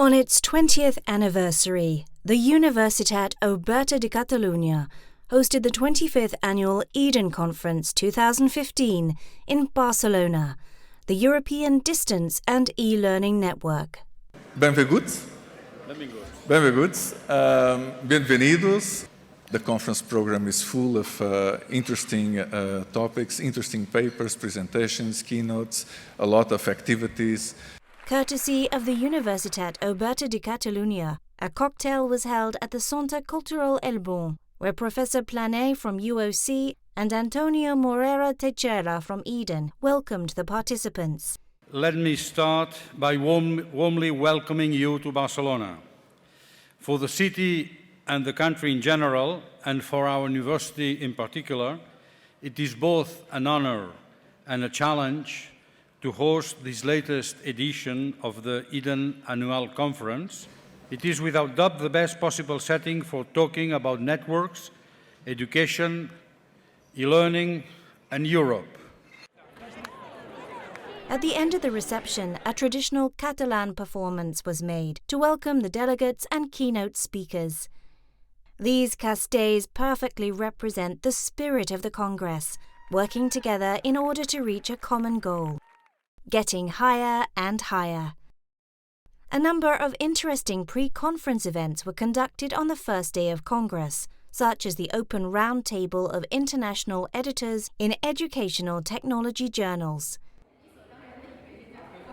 On its 20th anniversary, the Universitat Oberta de Catalunya hosted the 25th Annual Eden Conference 2015 in Barcelona, the European Distance and E-Learning Network. Benvinguts. Benvinguts. Bienvenidos. The conference program is full of interesting topics, interesting papers, presentations, keynotes, a lot of activities. Courtesy of the Universitat Oberta de Catalunya, a cocktail was held at the Centre Cultural El Bon, where Professor Planet from UOC and Antonio Morera Teixeira from Eden welcomed the participants. Let me start by warmly welcoming you to Barcelona. For the city and the country in general, and for our university in particular, it is both an honor and a challenge to host this latest edition of the Eden Annual Conference. It is without doubt the best possible setting for talking about networks, education, e-learning, and Europe. At the end of the reception, a traditional Catalan performance was made to welcome the delegates and keynote speakers. These castells perfectly represent the spirit of the Congress, working together in order to reach a common goal: getting higher and higher. A number of interesting pre-conference events were conducted on the first day of Congress, such as the Open Roundtable of International Editors in Educational Technology Journals.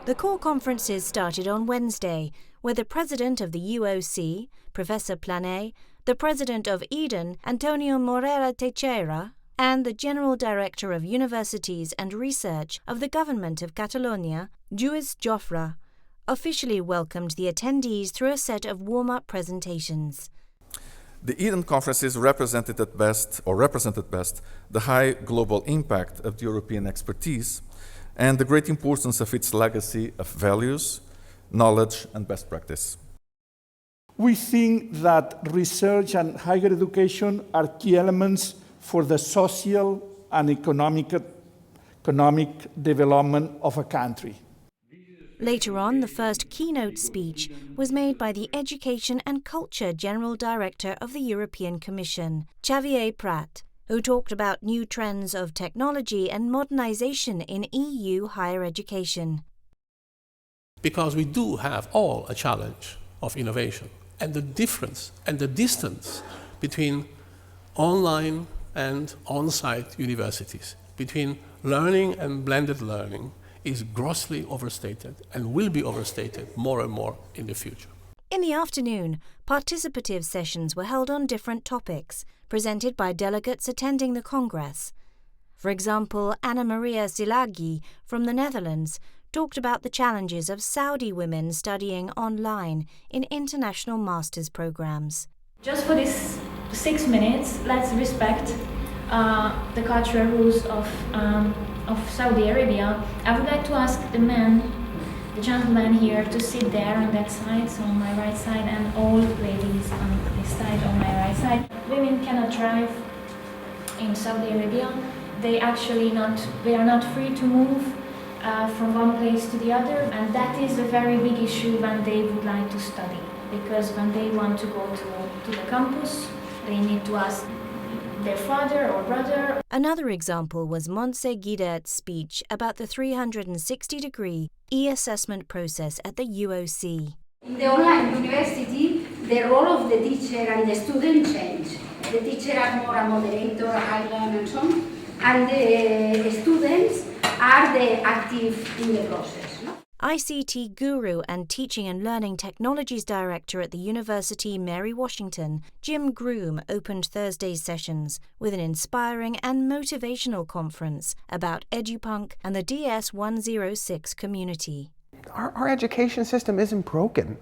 The core conferences started on Wednesday, where the president of the UOC, Professor Planet, the president of Eden, Antonio Morera Teixeira, and the General Director of Universities and Research of the Government of Catalonia, Lluís Jofre, officially welcomed the attendees through a set of warm-up presentations. The Eden conferences represented best the high global impact of the European expertise and the great importance of its legacy of values, knowledge, and best practice. We think that research and higher education are key elements for the social and economic development of a country. Later on, the first keynote speech was made by the Education and Culture General Director of the European Commission, Xavier Prat, who talked about new trends of technology and modernization in EU higher education. Because we do have all a challenge of innovation, and the difference and the distance between online and on-site universities, between learning and blended learning, is grossly overstated and will be overstated more and more in the future. In the afternoon, participative sessions were held on different topics, presented by delegates attending the Congress. For example, Anna Maria Silagi from the Netherlands talked about the challenges of Saudi women studying online in international master's programs. Just for this 6 minutes, let's respect the cultural rules of Saudi Arabia. I would like to ask the gentleman here to sit there on that side, so on my right side, and all ladies on this side, on my right side. Women cannot drive in Saudi Arabia. They are not free to move from one place to the other, and that is a very big issue when they would like to study, because when they want to go to the campus, they need to ask their father or brother. Another example was Montse Guidert's speech about the 360-degree e-assessment process at the UOC. In the online university, the role of the teacher and the student change. The teacher are more a moderator, I learn and so on, and the students are the active in the process. No? ICT guru and Teaching and Learning Technologies Director at the University Mary Washington, Jim Groom, opened Thursday's sessions with an inspiring and motivational conference about EduPunk and the DS106 community. Our education system isn't broken.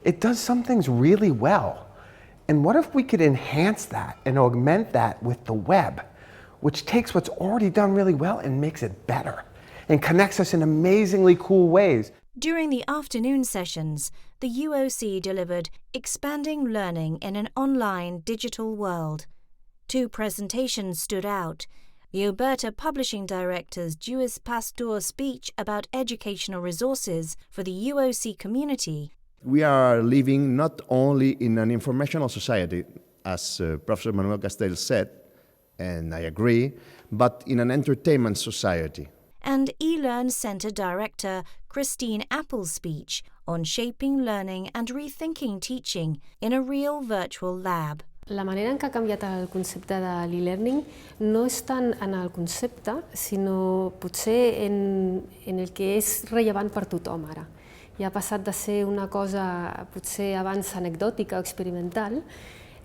It does some things really well. And what if we could enhance that and augment that with the web, which takes what's already done really well and makes it better, and connects us in amazingly cool ways. During the afternoon sessions, the UOC delivered Expanding Learning in an Online Digital World. 2 presentations stood out: the Oberta Publishing Director's Lluís Pastor's speech about educational resources for the UOC community, We are living not only in an informational society, as Professor Manuel Castel said, and I agree, but in an entertainment society. And eLearn Center Director Christine Apple's speech on shaping learning and rethinking teaching in a real virtual lab. La manera en que ha canviat el concepte de l'e-learning no és tant en el concepte, sinó potser en el que és rellevant per tothom ara. I ha passat de ser una cosa potser abans anecdòtica o experimental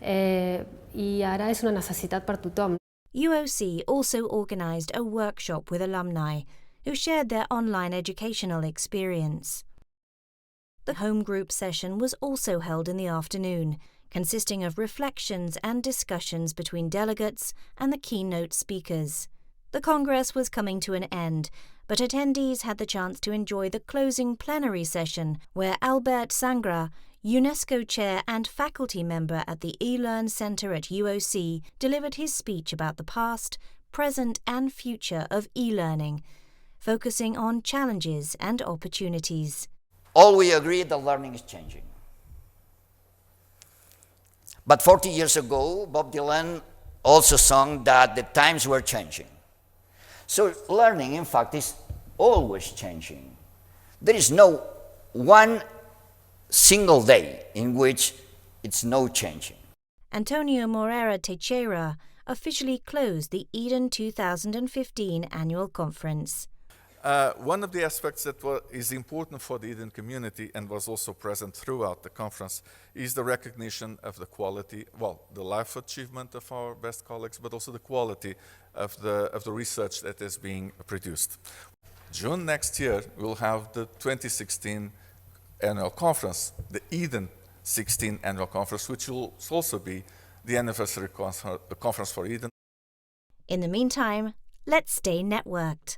i ara és una necessitat per tothom. UOC also organised a workshop with alumni who shared their online educational experience. The home group session was also held in the afternoon, consisting of reflections and discussions between delegates and the keynote speakers. The Congress was coming to an end, but attendees had the chance to enjoy the closing plenary session where Albert Sangra, UNESCO chair and faculty member at the eLearn Center at UOC, delivered his speech about the past, present and future of e-learning, focusing on challenges and opportunities. All we agree that learning is changing. But 40 years ago, Bob Dylan also sung that the times were changing. So learning, in fact, is always changing. There is no one single day in which it's no changing. Antonio Moreira Teixeira officially closed the Eden 2015 annual conference. One of the aspects that is important for the Eden community and was also present throughout the conference is the recognition of the quality, the life achievement of our best colleagues, but also the quality of the research that is being produced. June next year, we'll have the 2016 annual conference, the Eden 16 annual conference, which will also be the anniversary conference for Eden. In the meantime, let's stay networked.